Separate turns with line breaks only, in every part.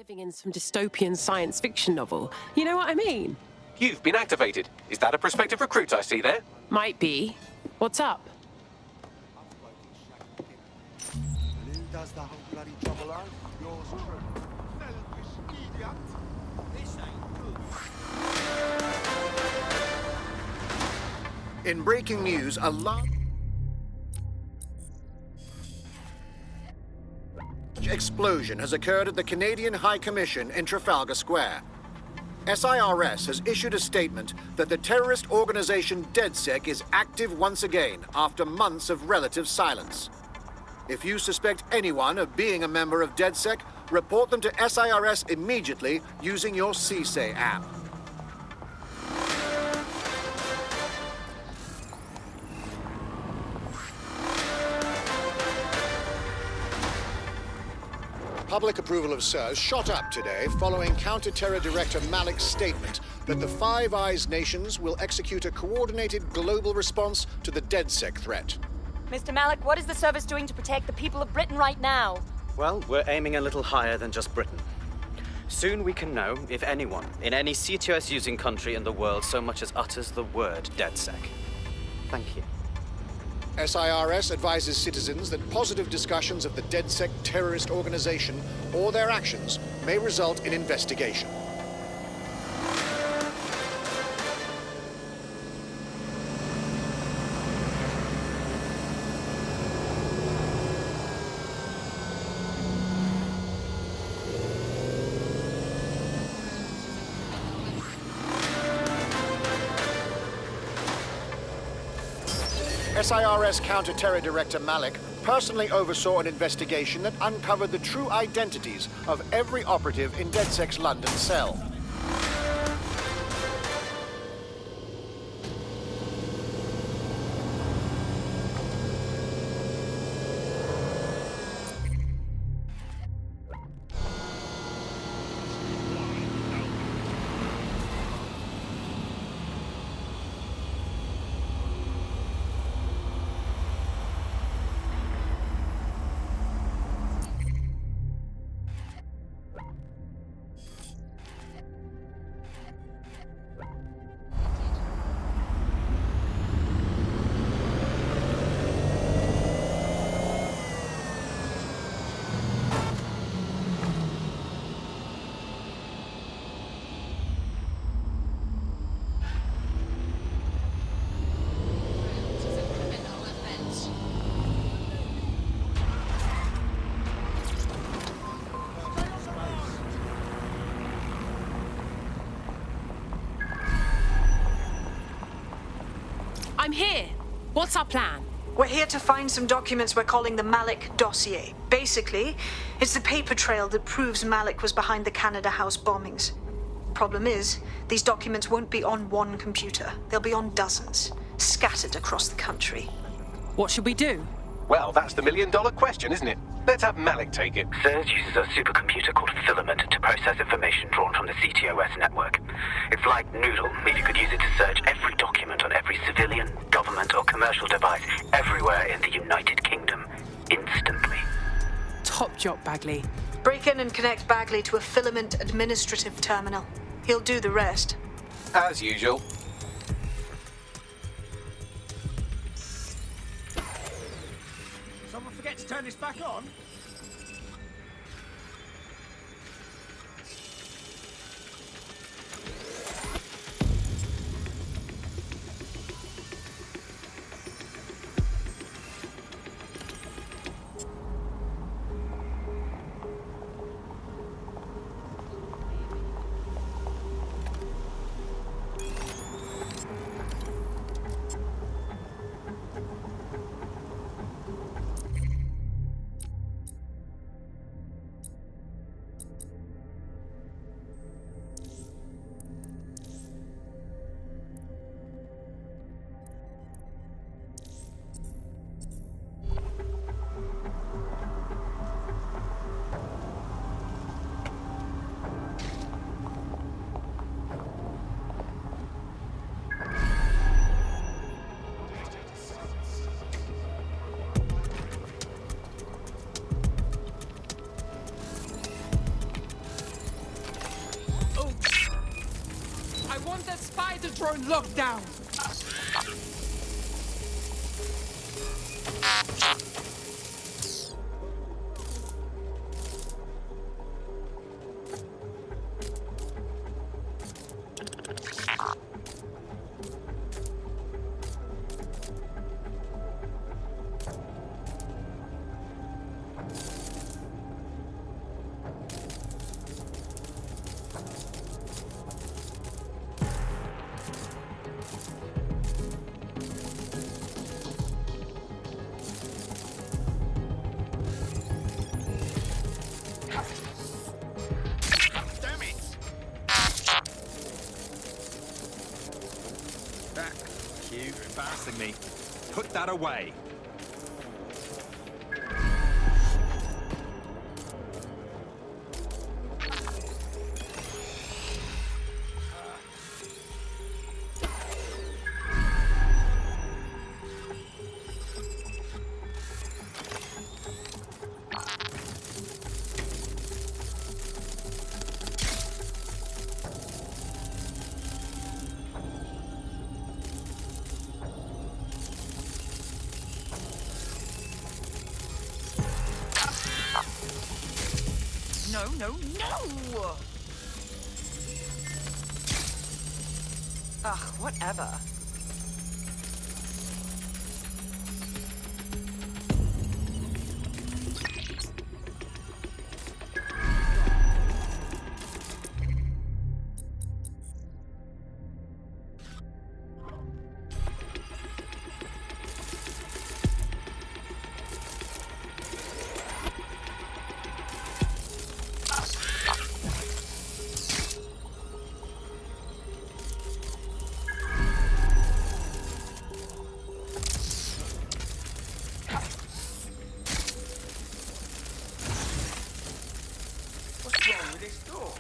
living in some dystopian science fiction novel. You know what I mean?
You've been activated. Is that a prospective recruit I see there?
Might be. What's up?
Does the whole bloody job alone? Yours selfish idiot. This ain't good.
In breaking news, a large explosion has occurred at the Canadian High Commission in Trafalgar Square. SIRS has issued a statement that the terrorist organization DedSec is active once again after months of relative silence. If you suspect anyone of being a member of DedSec, report them to SIRS immediately using your CSAY app. Public approval of SIRS shot up today following Counter-Terror Director Malik's statement that the Five Eyes nations will execute a coordinated global response to the DedSec threat.
Mr. Malik, what is the service doing to protect the people of Britain right now?
Well, we're aiming a little higher than just Britain. Soon we can know if anyone in any CTOS-using country in the world so much as utters the word DedSec. Thank you.
SIRS advises citizens that positive discussions of the DedSec terrorist organization or their actions may result in investigation. SIRS Counter-Terror Director Malik personally oversaw an investigation that uncovered the true identities of every operative in DedSec's London cell.
I'm here. What's our plan?
We're here to find some documents we're calling the Malik dossier. Basically, it's the paper trail that proves Malik was behind the Canada House bombings. Problem is, these documents won't be on one computer. They'll be on dozens, scattered across the country.
What should we do?
Well, that's the million-dollar question, isn't it? Let's have Malik take it.
SIRS uses a supercomputer called Filament to process information drawn from the CTOS network. It's like Noodle, but you could use it to search every document on every civilian, government or commercial device everywhere in the United Kingdom, instantly.
Top job, Bagley.
Break in and connect Bagley to a Filament administrative terminal. He'll do the rest.
As usual.
Someone forget to turn this back on?
want that spider drone locked down.
Damn it!
You're embarrassing me. Put that away.
No, no, no! Ugh, whatever.
What's wrong with this door?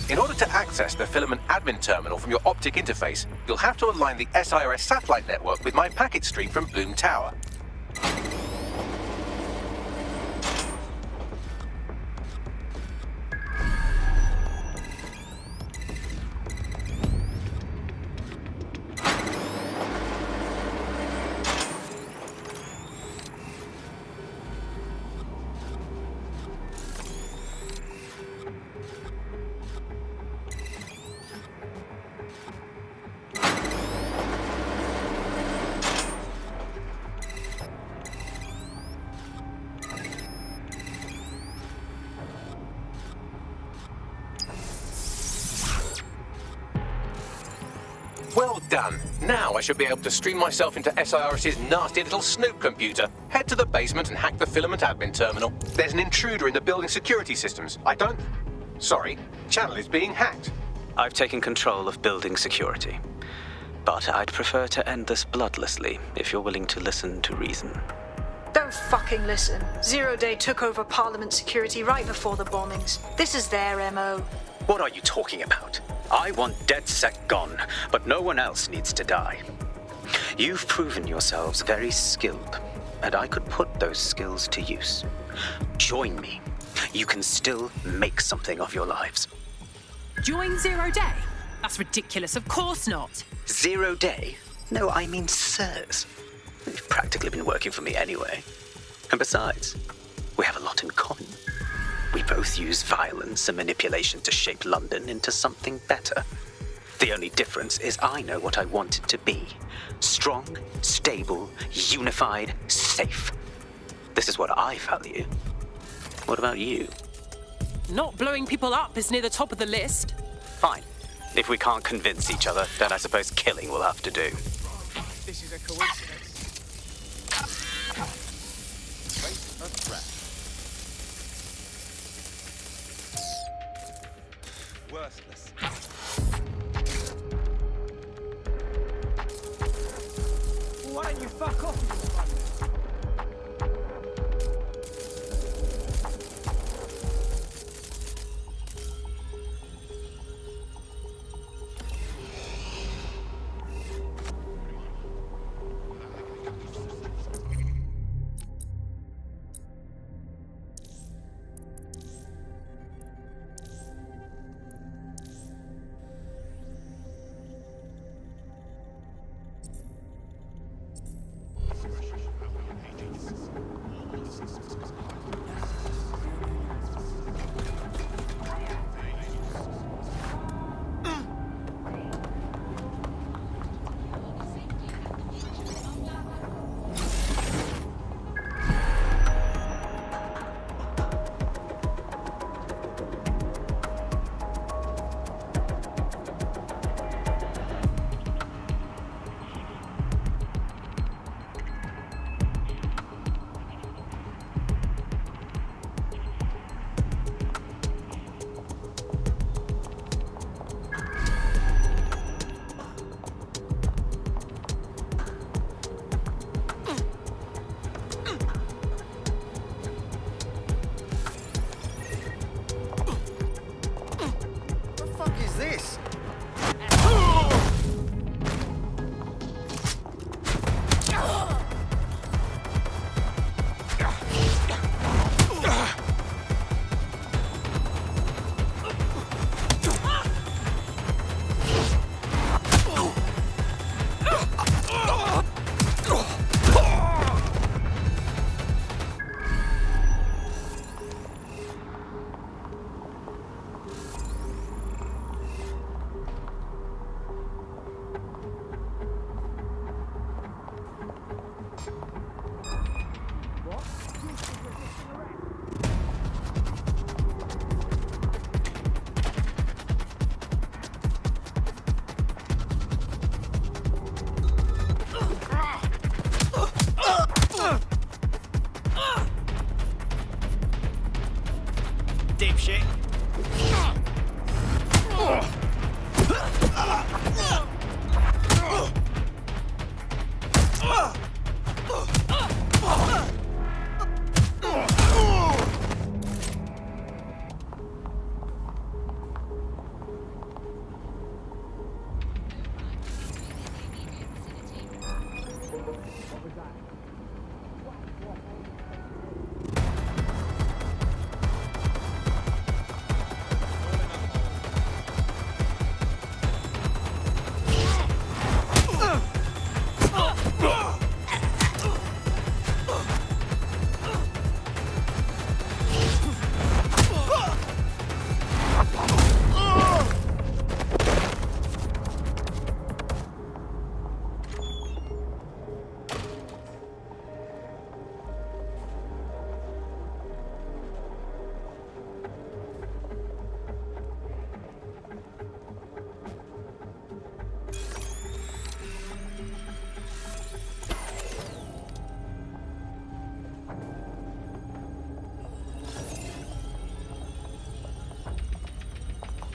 In order to access the filament admin terminal from your optic interface, you'll have to align the SIRS satellite network with my packet stream from Boom Tower. Well done. Now I should be able to stream myself into SIRS's nasty little snoop computer, head to the basement and hack the filament admin terminal. There's an intruder in the building security systems. Sorry, channel is being hacked.
I've taken control of building security. But I'd prefer to end this bloodlessly if you're willing to listen to reason.
Don't fucking listen. Zero Day took over Parliament security right before the bombings. This is their MO.
What are you talking about? I want DedSec gone, but no one else needs to die. You've proven yourselves very skilled, and I could put those skills to use. Join me. You can still make something of your lives.
Join Zero Day? That's ridiculous. Of course not.
0 Day? No, I mean sirs. You've practically been working for me anyway. And besides, we have a lot in common. We both use violence and manipulation to shape London into something better. The only difference is I know what I want it to be. Strong, stable, unified, safe. This is what I value. What about you?
Not blowing people up is near the top of the list.
Fine. If we can't convince each other, then I suppose killing will have to do.
This is a coincidence.
Face a threat. Worthless.
Why don't you fuck off, you fucker?
Dipshit.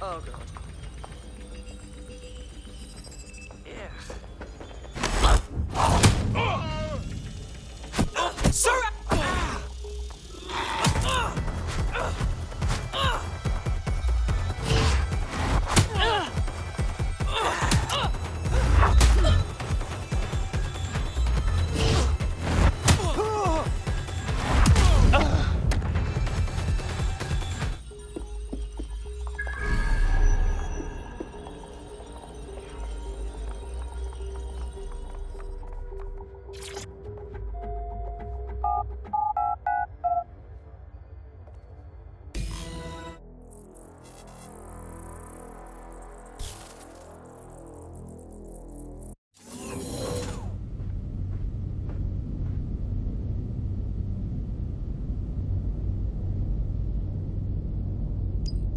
Oh god.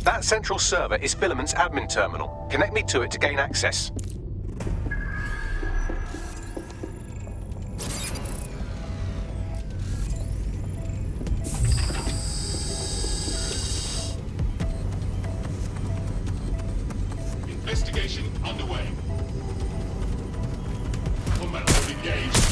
That central server is Filament's admin terminal. Connect me to it to gain access.
Investigation underway. Combat engaged.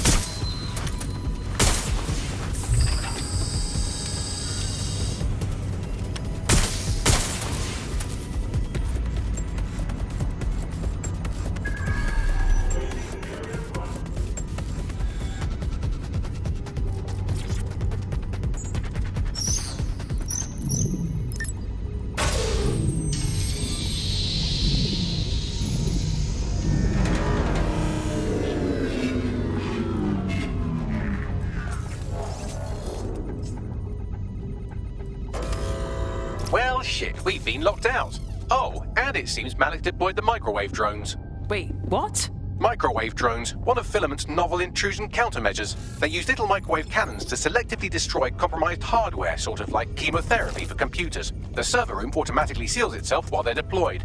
Well, shit, we've been locked out. Oh, and it seems Malik deployed the microwave drones.
Wait, what?
Microwave drones, one of Filament's novel intrusion countermeasures. They use little microwave cannons to selectively destroy compromised hardware, sort of like chemotherapy for computers. The server room automatically seals itself while they're deployed.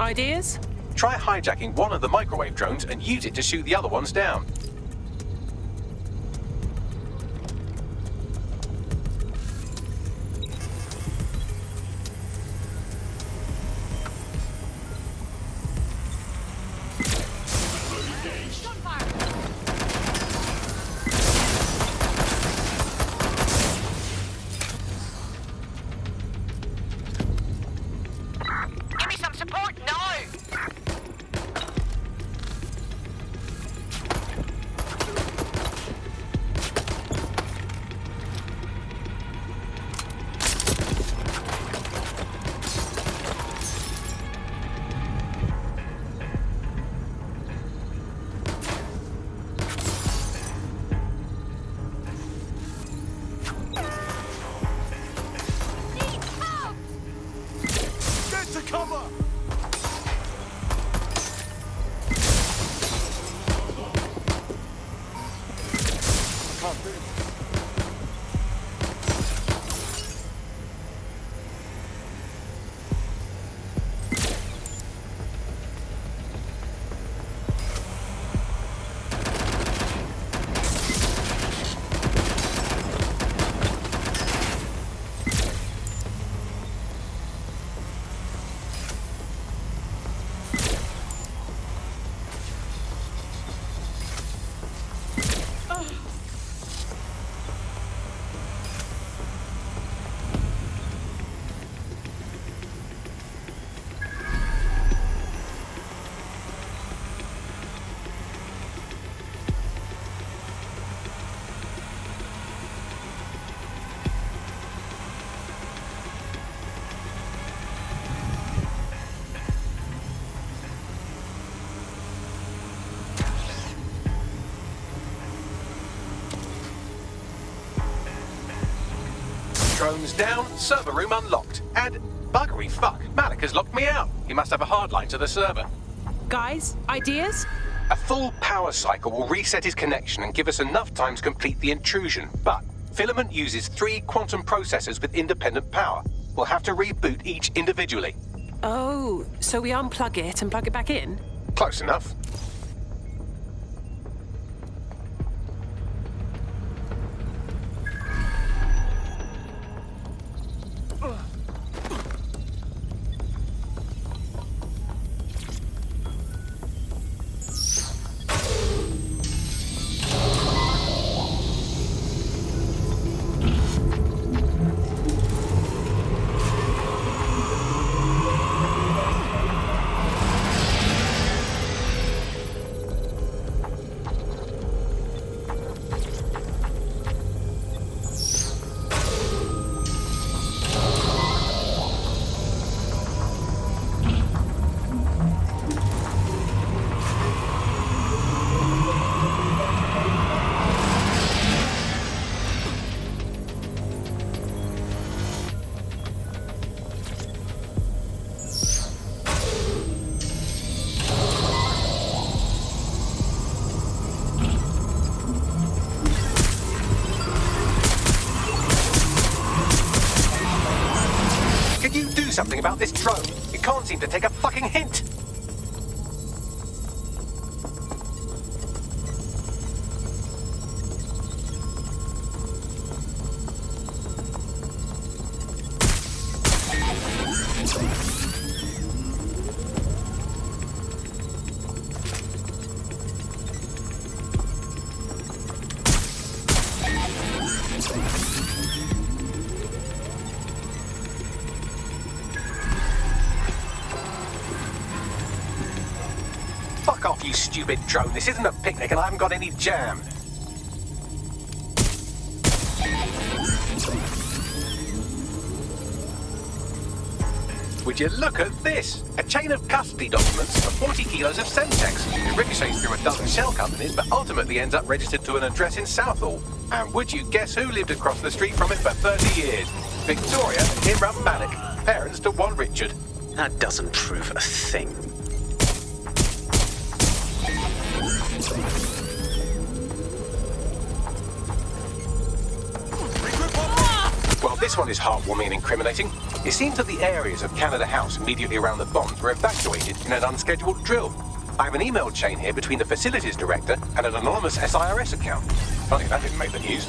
Ideas?
Try hijacking one of the microwave drones and use it to shoot the other ones down.
Give me some support now!
Get to cover! I can't do it.
Drones down, server room unlocked. And buggery fuck, Malik has locked me out. He must have a hard line to the server.
Guys, ideas?
A full power cycle will reset his connection and give us enough time to complete the intrusion. But Filament uses 3 quantum processors with independent power. We'll have to reboot each individually.
Oh, so we unplug it and plug it back in?
Close enough. something about this drone. It can't seem to take a fucking hint. Fuck off, you stupid drone. This isn't a picnic and I haven't got any jam. Would you look at this? A chain of custody documents for 40 kilos of Semtex. It ricochets through a dozen shell companies, but ultimately ends up registered to an address in Southall. And would you guess who lived across the street from it for 30 years? Victoria and Imran Malik, parents to one Richard.
That doesn't prove a thing.
Well, this one is heartwarming and incriminating. It seems that the areas of Canada House immediately around the bombs were evacuated in an unscheduled drill. I have an email chain here between the facilities director and an anonymous SIRS account. Funny that didn't make the news.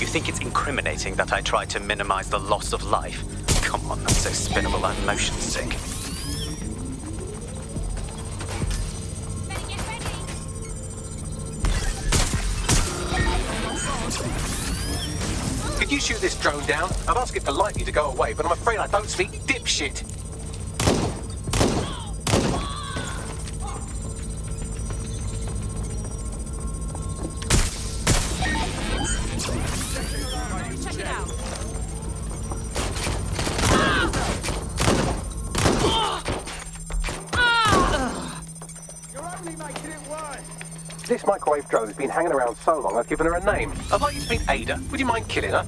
You think it's incriminating that I tried to minimize the loss of life? Come on, that's so spinnable, I'm motion sick.
Could you shoot this drone down? I'd ask it politely to go away, but I'm afraid I don't speak dipshit.
Check it out.
You're only making it worse.
This microwave drone has been hanging around so long I've given her a name. I'd like you to meet Ada. Would you mind killing her?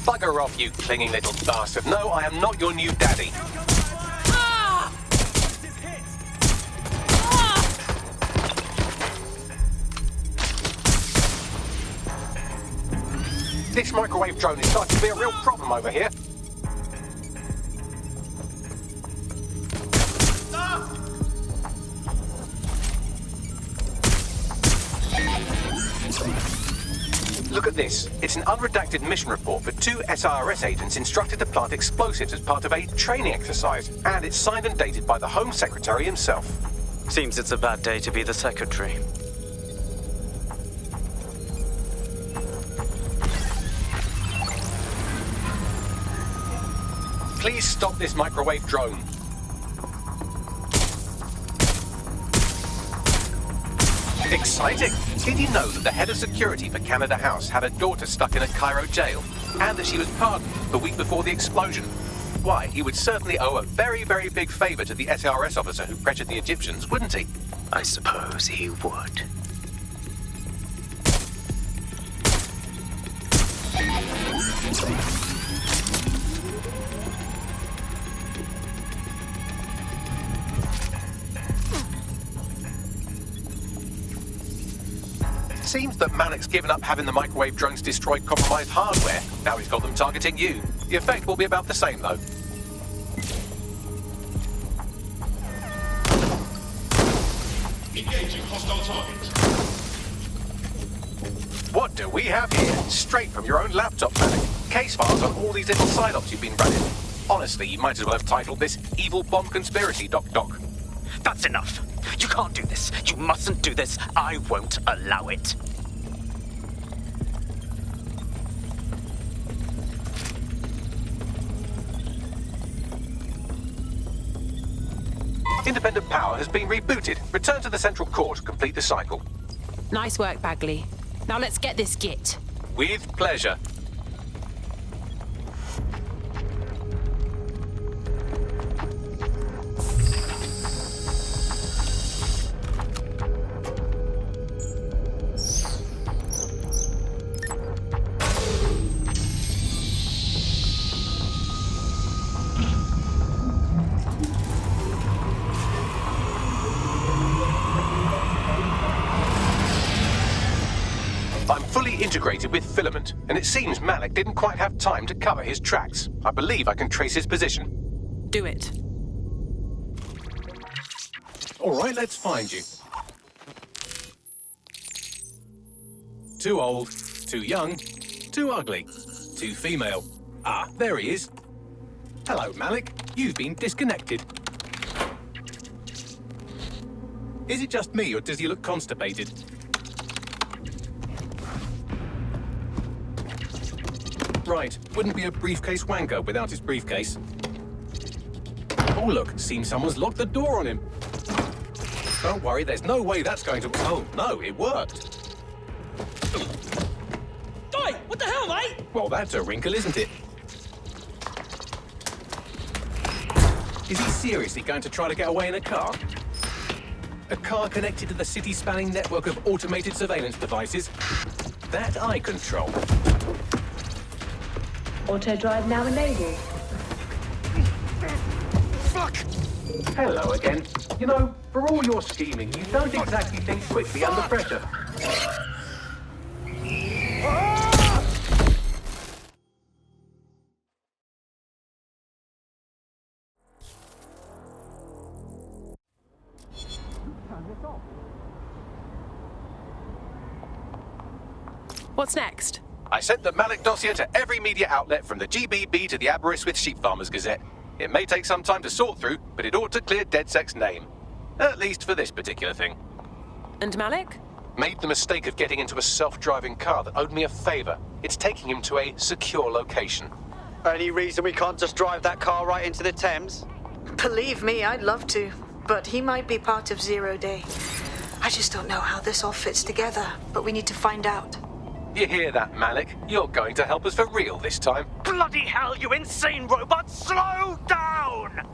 Bugger off, you clinging little bastard. No, I am not your new daddy. This microwave drone is starting to be a real problem over here. Look at this. It's an unredacted mission report for 2 SIRS agents instructed to plant explosives as part of a training exercise. And it's signed and dated by the Home Secretary himself.
Seems it's a bad day to be the secretary.
Please stop this microwave drone. Exciting! Did you know that the head of security for Canada House had a daughter stuck in a Cairo jail? And that she was pardoned the week before the explosion? Why, he would certainly owe a very, very big favour to the SRS officer who pressured the Egyptians, wouldn't he?
I suppose he would.
Seems that Malik's given up having the microwave drones destroy compromised hardware. Now he's got them targeting you. The effect will be about the same, though.
Engaging hostile targets.
What do we have here? Straight from your own laptop, Malik. Case files on all these little side ops you've been running. Honestly, you might as well have titled this Evil Bomb Conspiracy, Doc.
That's enough. You can't do this. You mustn't do this. I won't allow it.
Independent power has been rebooted. Return to the central core to complete the cycle.
Nice work, Bagley. Now let's get this git.
With pleasure. fully integrated with Filament, and it seems Malik didn't quite have time to cover his tracks. I believe I can trace his position.
Do it.
All right, let's find you. Too old, too young, too ugly, too female. Ah, there he is. Hello, Malik. You've been disconnected. Is it just me, or does he look constipated? Right, wouldn't be a briefcase wanker without his briefcase. Oh look, seems someone's locked the door on him. Don't worry, there's no way that's going to... Oh no, it worked.
Oi, what the hell, mate?
Well, that's a wrinkle, isn't it? Is he seriously going to try to get away in a car? A car connected to the city-spanning network of automated surveillance devices? That I control.
Auto drive now enabled.
Fuck! Hello again. You know, for all your scheming, you don't exactly think quickly under pressure.
What's next?
I sent the Malik dossier to every media outlet from the GBB to the Aberystwyth Sheep Farmers Gazette. It may take some time to sort through, but it ought to clear DedSec's name. At least for this particular thing.
And Malik?
Made the mistake of getting into a self-driving car that owed me a favor. It's taking him to a secure location.
Any reason we can't just drive that car right into the Thames?
Believe me, I'd love to, but he might be part of Zero Day. I just don't know how this all fits together, but we need to find out.
You hear that, Malik? You're going to help us for real this time.
Bloody hell, you insane robot! Slow down!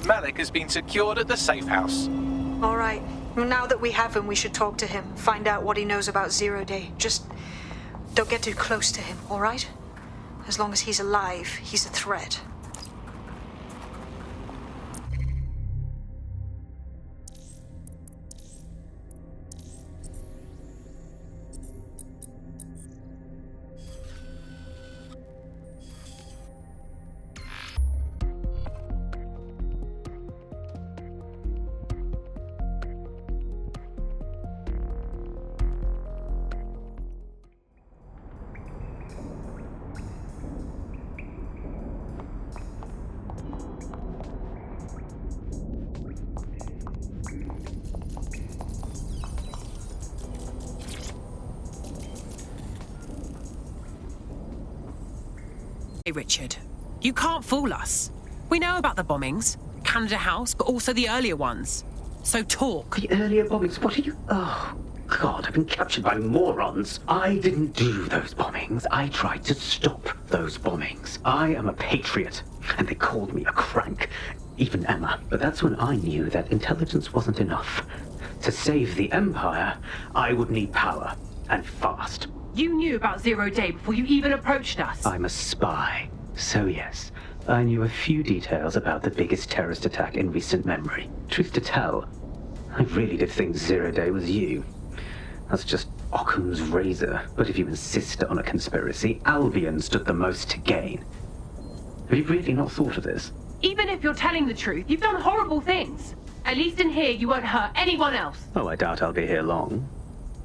Malik has been secured at the safe house.
All right. Well, now that we have him, we should talk to him, find out what he knows about Zero Day. Just don't get too close to him, all right? As long as he's alive, he's a threat.
Hey, Richard, you can't fool us. We know about the bombings, Canada House, but also the earlier ones. So talk.
The earlier bombings? What are you... Oh, God, I've been captured by morons. I didn't do those bombings. I tried to stop those bombings. I am a patriot, and they called me a crank. Even Emma. But that's when I knew that intelligence wasn't enough. To save the Empire, I would need power, and fast.
You knew about Zero Day before you even approached us.
I'm a spy, so yes, I knew a few details about the biggest terrorist attack in recent memory. Truth to tell, I really did think Zero Day was you. That's just Occam's razor, but if you insist on a conspiracy, Albion stood the most to gain. Have you really not thought of this?
Even if you're telling the truth, you've done horrible things. At least in here, you won't hurt anyone else.
Oh, I doubt I'll be here long.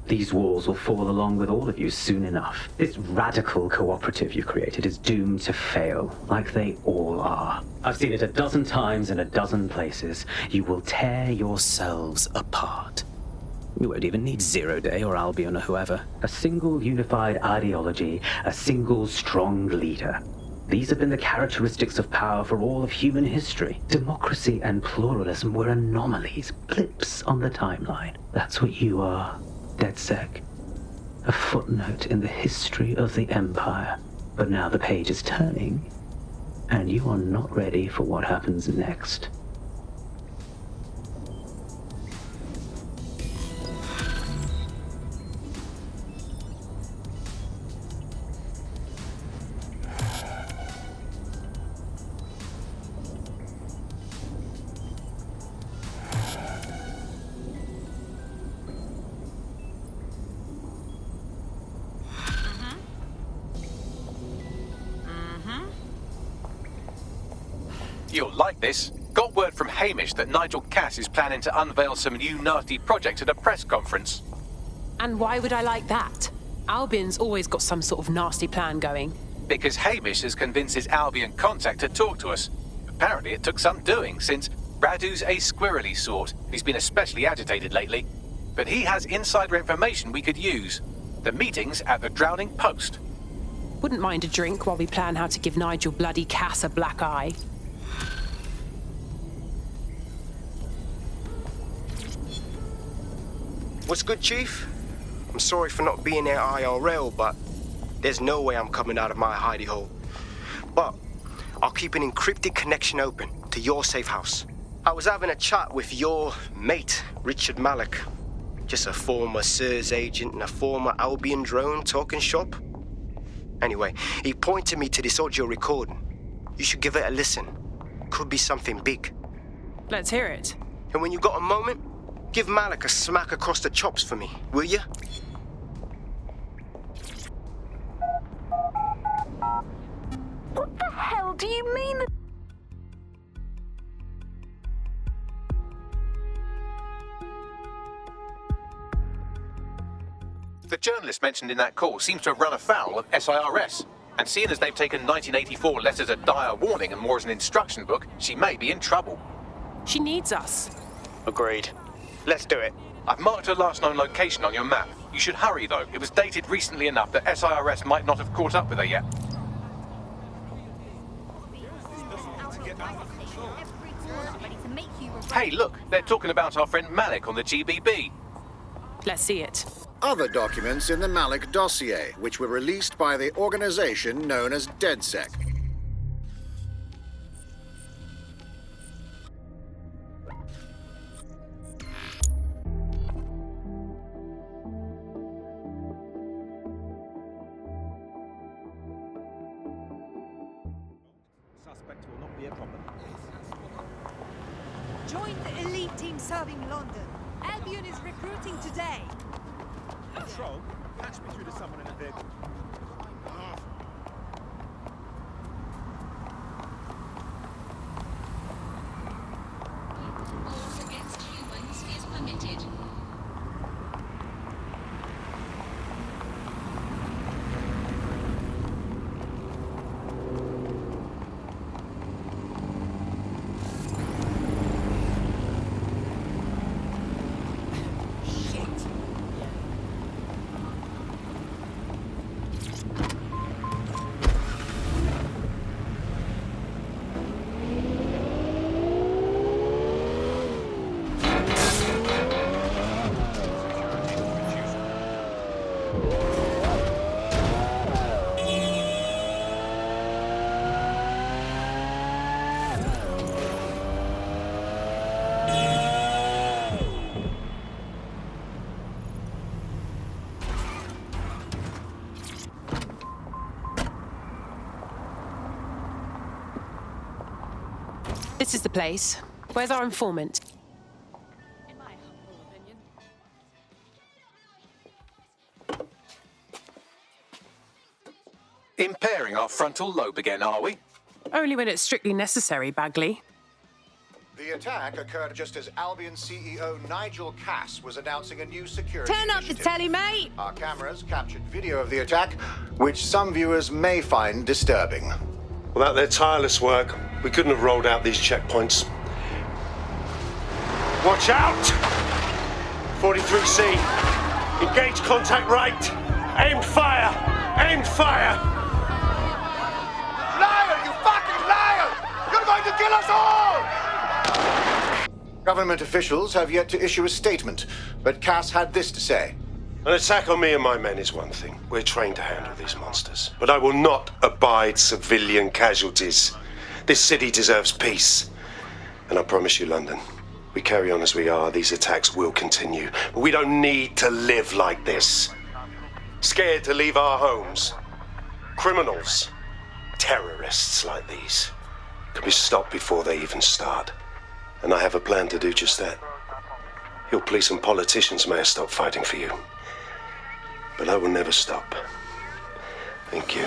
These walls will fall along with all of you soon enough. This radical cooperative you created is doomed to fail, like they all are. I've seen it a dozen times in a dozen places. You will tear yourselves apart. You won't even need Zero Day or Albion or whoever. A single unified ideology, a single strong leader. These have been the characteristics of power for all of human history. Democracy and pluralism were anomalies, blips on the timeline. That's what you are. DedSec. A footnote in the history of the Empire. But now the page is turning, and you are not ready for what happens next.
You'll like this. Got word from Hamish that Nigel Cass is planning to unveil some new nasty project at a press conference.
And why would I like that? Albion's always got some sort of nasty plan going.
Because Hamish has convinced his Albion contact to talk to us. Apparently it took some doing, since Radu's a squirrely sort. He's been especially agitated lately. But he has insider information we could use. The meeting's at the Drowning Post.
Wouldn't mind a drink while we plan how to give Nigel bloody Cass a black eye.
What's good, Chief? I'm sorry for not being there IRL, but there's no way I'm coming out of my hidey hole. But I'll keep an encrypted connection open to your safe house. I was having a chat with your mate, Richard Malik. Just a former SIRS agent and a former Albion drone talking shop. Anyway, he pointed me to this audio recording. You should give it a listen. Could be something big.
Let's hear it.
And when you got a moment, give Malik a smack across the chops for me, will you?
What the hell do you mean?
The journalist mentioned in that call seems to have run afoul of SIRS. And seeing as they've taken 1984 less as a dire warning and more as an instruction book, she may be in trouble.
She needs us.
Agreed. Let's do it.
I've marked her last known location on your map. You should hurry, though. It was dated recently enough that SIRS might not have caught up with her yet. Hey, look, they're talking about our friend Malik on the GBB.
Let's see it.
Other documents in the Malik dossier, which were released by the organization known as DedSec.
Suspect will not be a problem.
Join the elite team serving London. Albion is recruiting today.
Control, patch me through to someone in a vehicle.
Force against humans is permitted.
This is the place. Where's our informant?
In my humble opinion.
Impairing our frontal lobe again, are we?
Only when it's strictly necessary, Bagley.
The attack occurred just as Albion CEO Nigel Cass was announcing a new security
Turn up the
initiative.
telly, mate!
Our cameras captured video of the attack, which some viewers may find disturbing.
Without their tireless work, we couldn't have rolled out these checkpoints. Watch out! 43C. Engage contact right. Aim fire! Aim fire!
Liar, you fucking liar! You're going to kill us all!
Government officials have yet to issue a statement, but Cass had this to say.
An attack on me and my men is one thing. We're trained to handle these monsters. But I will not abide civilian casualties. This city deserves peace. And I promise you, London, we carry on as we are, these attacks will continue. But we don't need to live like this. Scared to leave our homes. Criminals, terrorists like these, can be stopped before they even start. And I have a plan to do just that. Your police and politicians may have stopped fighting for you. But I will never stop. Thank you.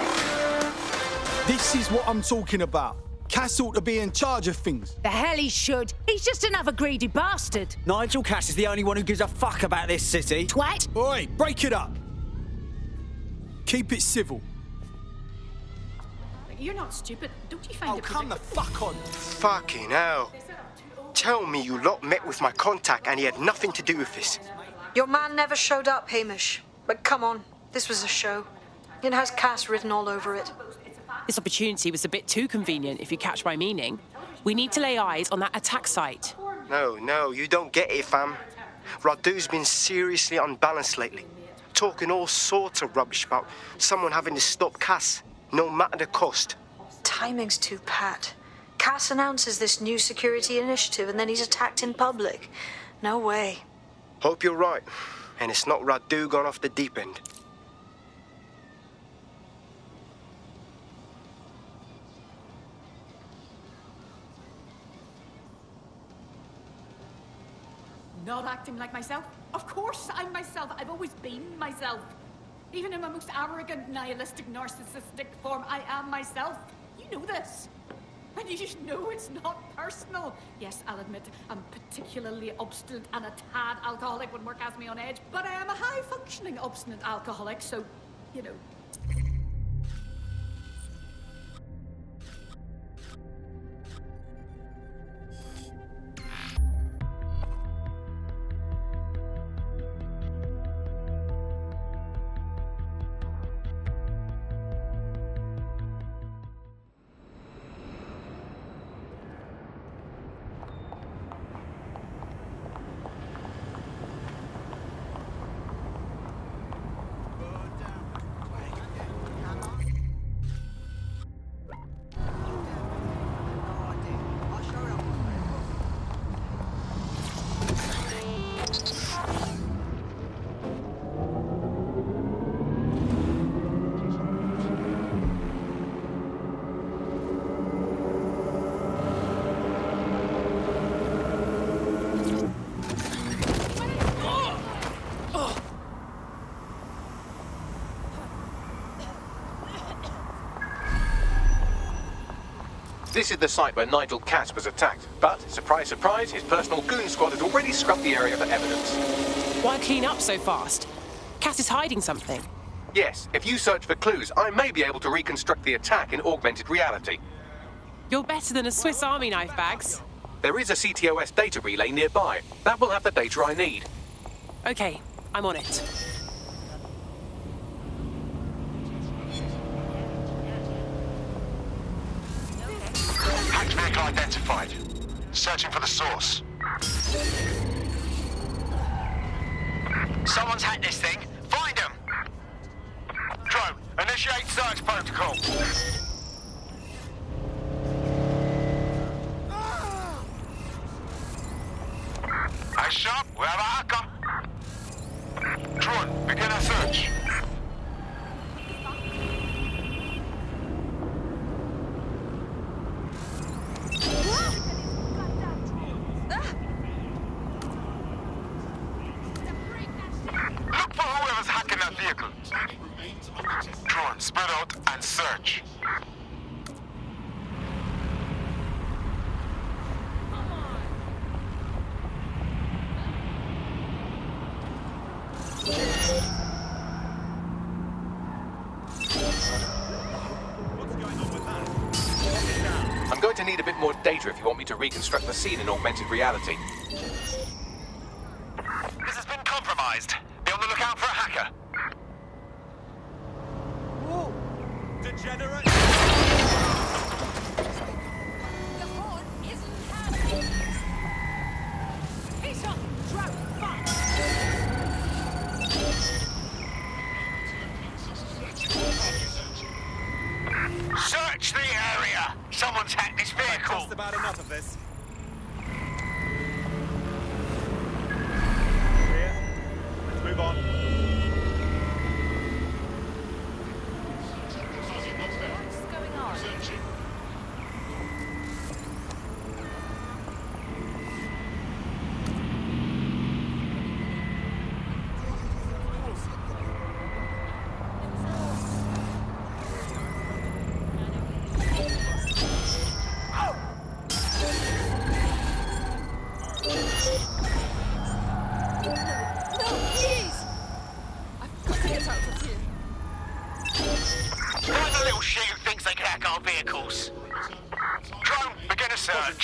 This is what I'm talking about. Cass ought to be in charge of things.
The hell he should. He's just another greedy bastard.
Nigel Cass is the only one who gives a fuck about this city.
Twat.
Oi, break it up. Keep it civil.
You're not stupid. Don't you find
Oh, come the fuck on.
Fucking hell. Tell me you lot met with my contact and he had nothing to do with this.
Your man never showed up, Hamish. But come on, this was a show. It has Cass written all over it.
This opportunity was a bit too convenient, if you catch my meaning. We need to lay eyes on that attack site.
No, you don't get it, fam. Radu's been seriously unbalanced lately. Talking all sorts of rubbish about someone having to stop Cass, no matter the cost.
Timing's too pat. Cass announces this new security initiative and then he's attacked in public. No way.
Hope you're right. And it's not Radu gone off the deep end.
Not acting like myself? Of course I'm myself. I've always been myself. Even in my most arrogant, nihilistic, narcissistic form, I am myself. You know this. And you just know it's not personal. Yes, I'll admit I'm particularly obstinate and a tad alcoholic when work has me on edge, but I am a high-functioning obstinate alcoholic, so, you know.
This is the site where Nigel Cass was attacked, but, surprise, surprise, his personal goon squad has already scrubbed the area for evidence.
Why clean up so fast? Cass is hiding something.
Yes, if you search for clues, I may be able to reconstruct the attack in augmented reality.
You're better than a Swiss Army knife, Bags.
There is a CTOS data relay nearby. That will have the data I need.
Okay, I'm on it.
Hacked vehicle identified. Searching for the source. Someone's hacked this thing. Find them! Drone, initiate search protocol. Eyes sharp, we have a hacker. Drone, begin a search. Look for whoever's hacking that vehicle. Drone, spread out and search.
I'm going to need a bit more data if you want me to reconstruct the scene in augmented reality.
This has been compromised. Be on the lookout for a hacker.
Whoa! Degenerate!
The horn isn't happening. He's up. Drop. Fuck.
Search the area! Someone's hacked this vehicle!
Just about enough of this. Here. Let's move on.
What's going on?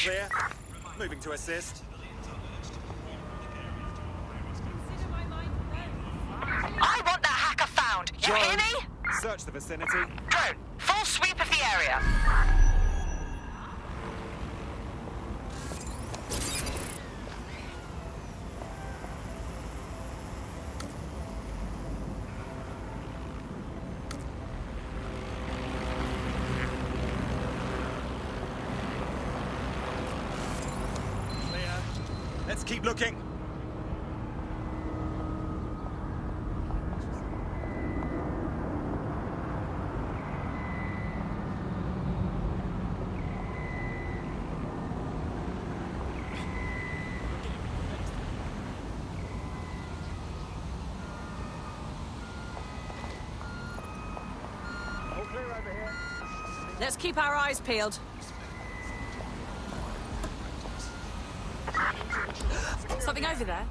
Clear. Moving to assist.
I want that hacker found. You hear me?
Search the vicinity.
Drone, full sweep of the area.
Clear. Let's keep looking.
All clear over here.
Let's keep our eyes peeled. Something over there?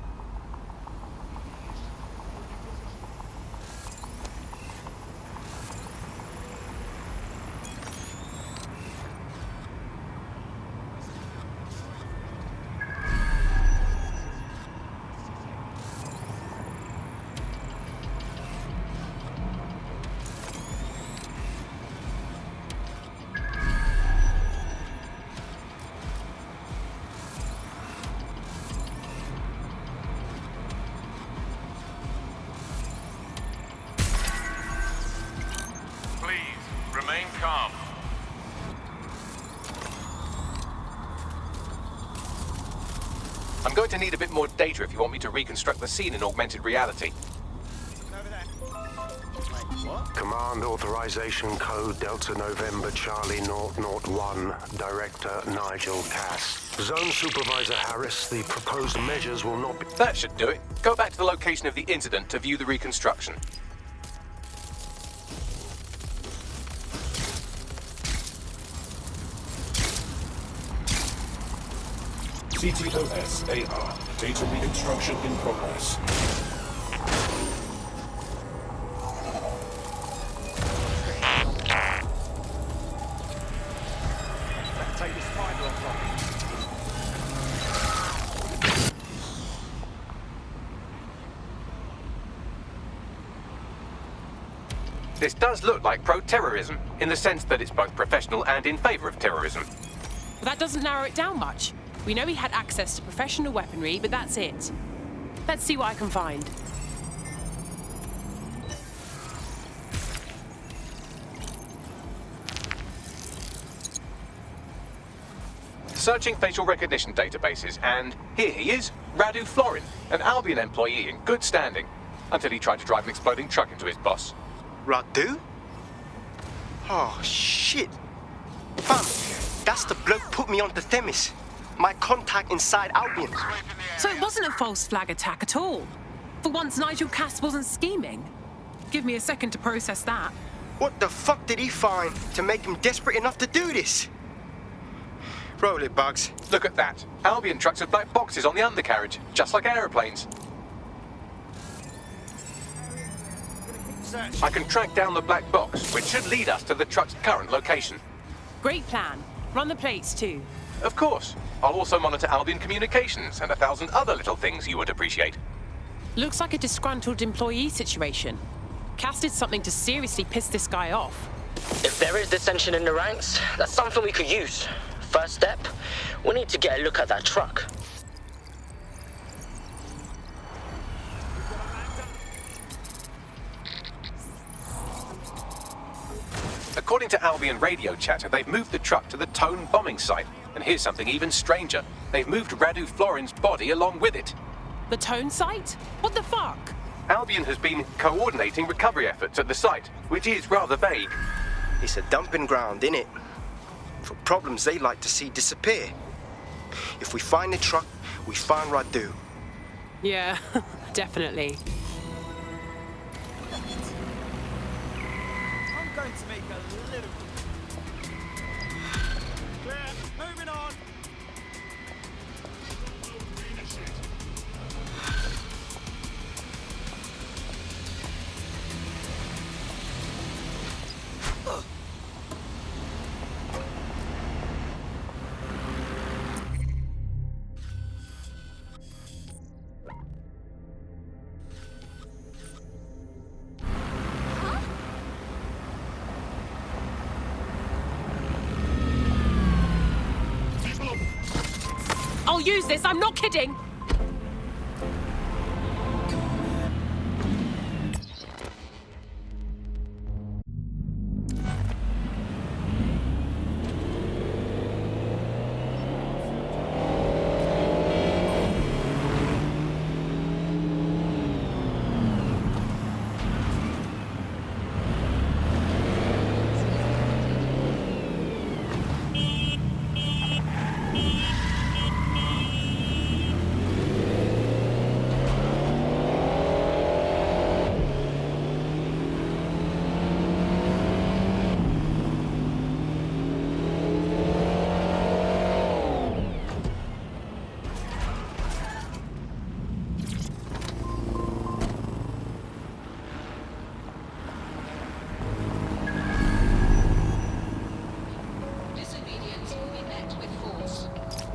Please, remain calm.
I'm going to need a bit more data if you want me to reconstruct the scene in augmented reality.
Command authorization code Delta November Charlie 001, Director Nigel Cass. Zone Supervisor Harris, the proposed measures will not be...
That should do it. Go back to the location of the incident to view the reconstruction.
CTOS AR. Data reconstruction in progress.
Take this fiber off.
This does look like pro-terrorism, in the sense that it's both professional and in favor of terrorism.
But that doesn't narrow it down much. We know he had access to professional weaponry, but that's it. Let's see what I can find.
Searching facial recognition databases, and here he is, Radu Florin, an Albion employee in good standing, until he tried to drive an exploding truck into his boss.
Radu? Oh, shit. Fam, that's the bloke put me on the Themis. My contact inside Albion.
So it wasn't a false flag attack at all. For once, Nigel Cass wasn't scheming. Give me a second to process that.
What the fuck did he find to make him desperate enough to do this? Roll it, Bugs.
Look at that. Albion trucks have black boxes on the undercarriage, just like aeroplanes. I can track down the black box, which should lead us to the truck's current location.
Great plan. Run the plates too.
Of course. I'll also monitor Albion communications and 1,000 other little things you would appreciate.
Looks like a disgruntled employee situation. Cass did something to seriously piss this guy off.
If there is dissension in the ranks, that's something we could use. First step, we need to get a look at that truck.
According to Albion radio chatter, they've moved the truck to the Tone bombing site. And here's something even stranger. They've moved Radu Florin's body along with it.
The Tone site? What the fuck?
Albion has been coordinating recovery efforts at the site, which is rather vague.
It's a dumping ground, innit? For problems they like to see disappear. If we find the truck, we find Radu.
Yeah, definitely.
I'm going to make a little... Clear. Moving on.
they'll use this. I'm not kidding.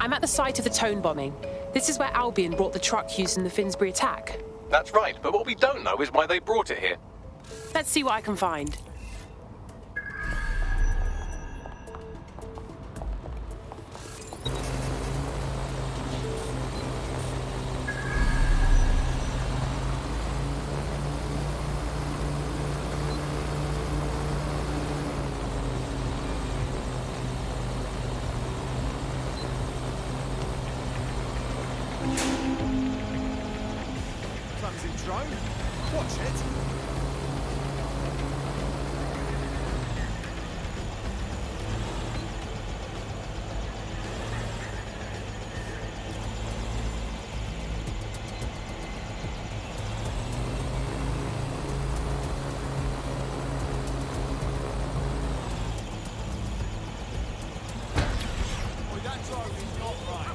I'm at the site of the Tone bombing. This is where Albion brought the truck used in the Finsbury attack.
That's right, but what we don't know is why they brought it here.
Let's see what I can find.
Clumsy drone. Watch it. Well, that drone is not right.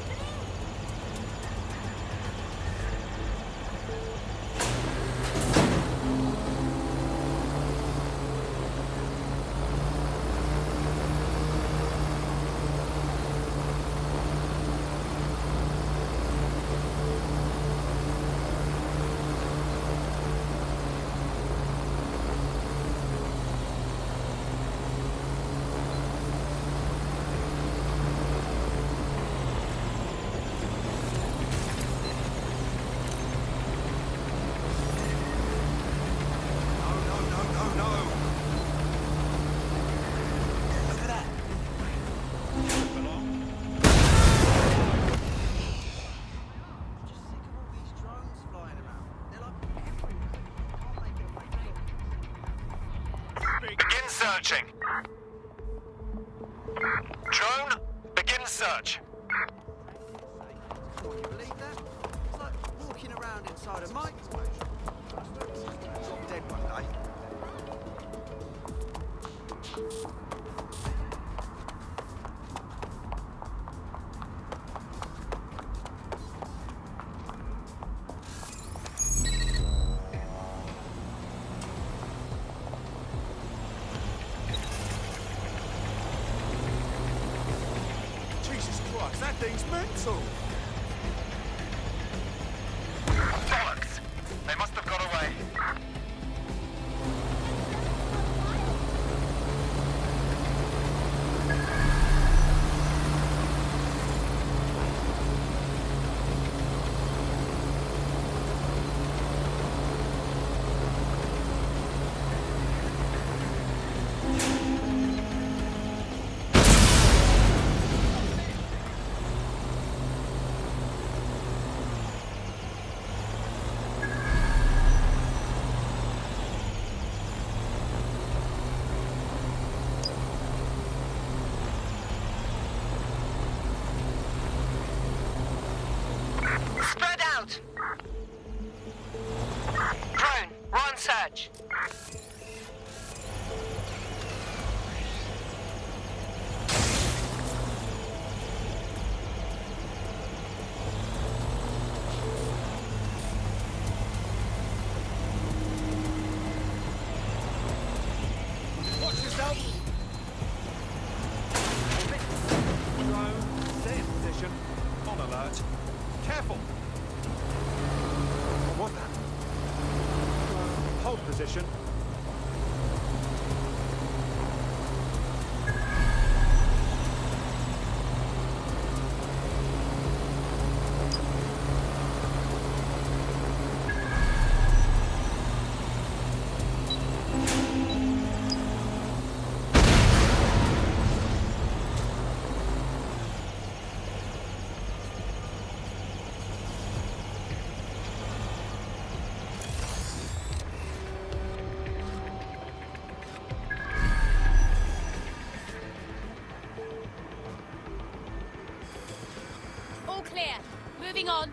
Begin searching. Drone, begin search.
Can you believe that? It's like walking around inside a microwave. Drop dead one day. Jesus Christ, that thing's mental!
Bollocks! They must have got away.
Spread out! Drone, we're on search.
Watch yourself! Drone, stay in position. On alert. Careful! What was that? Hold position.
Moving on.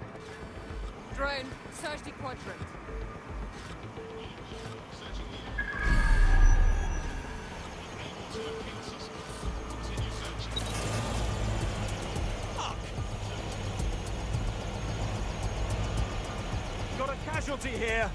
Drone, search the quadrant.
Got a casualty here.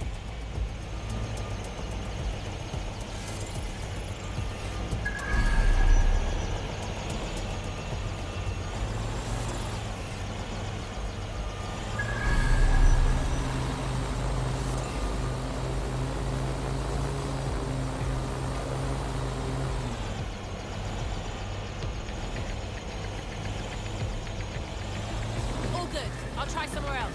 All good. I'll try somewhere else.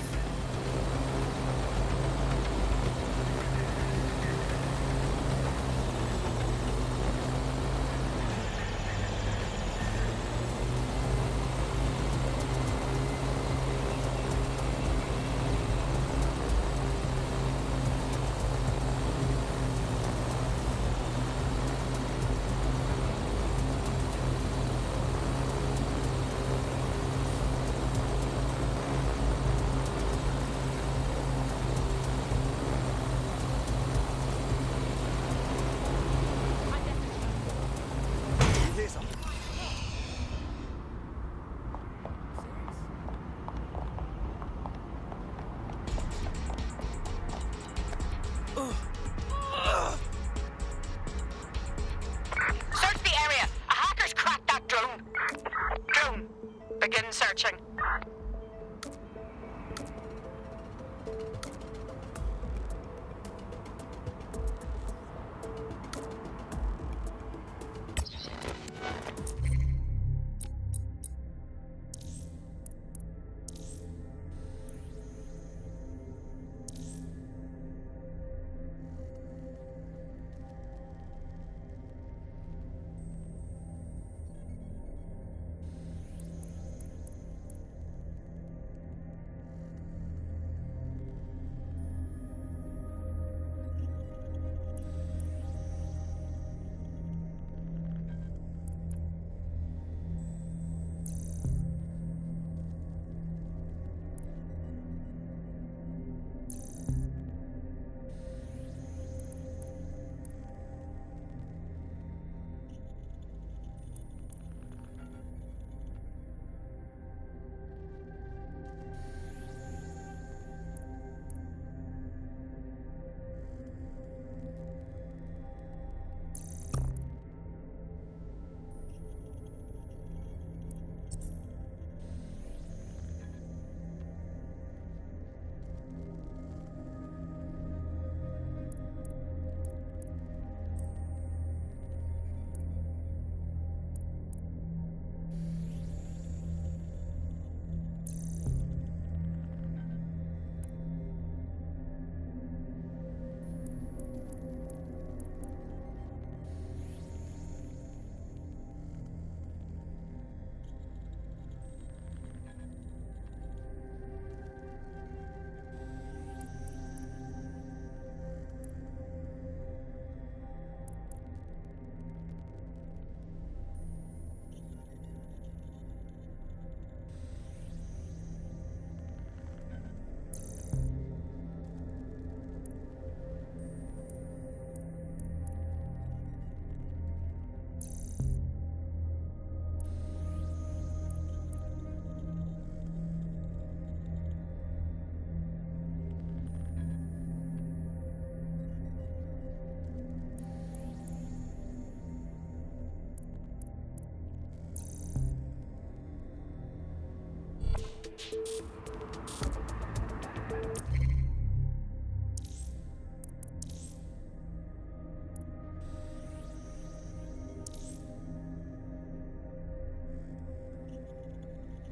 Search the area. A hacker's cracked that drone. Drone, begin searching.